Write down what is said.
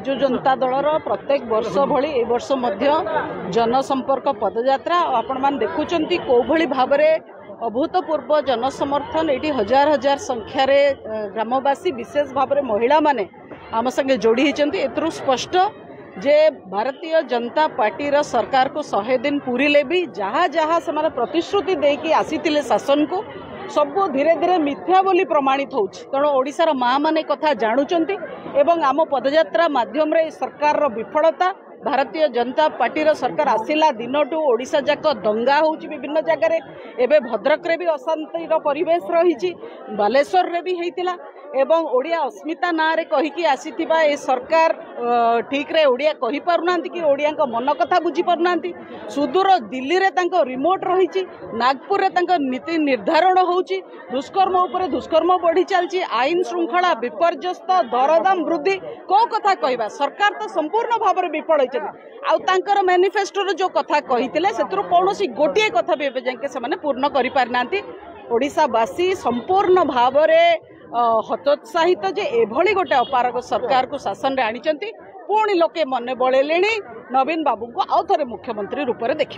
विजु जनता दलर प्रत्येक वर्ष भली ए वर्ष मध्य जनसंपर्क पदयात्रा आपण मान देखुचंती को भली भाबरे अभूतपूर्व जनसमर्थन ये हजार हजार संख्यार ग्रामवासी विशेष भाव में महिला माने आम संगे जोड़ी होती एथरू स्पष्ट जे भारतीय जनता पार्टी रा सरकार को 100 दिन पूरीले भी जहाँ जहाँ से प्रतिश्रुति देकी आसीथिले शासन को सबू धीरे धीरे मिथ्या बोली प्रमाणित होछि। तेणु ओडिशार माँ माने कथा जानुचंती एवं आम पदयात्रा माध्यम रे सरकार रो विफलता भारतीय जनता पार्टी रो सरकार आसिला दिनटू ओडिशा जाक दंगा होछि विभिन्न जगह रे एबे भद्रक रे भी अशांति रो परिवेश रहिछि बालेश्वर रे भी हेतिला एवं ओडिया अस्मिता ना रे कहिकी आसीथिबा ए सरकार ठीक रे ओडिया कहि पारुनांती कि ओडिया को मन कथा बुझी पारुनांती सुदूर दिल्ली रे तांको रिमोट रहिछि नागपुर रे तांको नीति निर्धारण होछि दुष्कर्म उपरे दुष्कर्म बढ़ी चलछि आईन श्रृंखला विपर्यस्त दरदाम वृद्धि को कथा कहबा सरकार तो संपूर्ण भाव में विफल होइछथि आउ तांकर मैनिफेस्टो जो कथा कहितिले सेतरो कोनोसी गोटिए कथा भी एबे जाके से माने पूर्ण करि पारनांती ओडिशावासी संपूर्ण भाव में हतोत्साहित जे एभली गोटे अपारग सरकार को शासन रे आनिचंती पुणी लोके मन बळेलेणी नवीन बाबू को आउ थरे मुख्यमंत्री रूप में देखिबे।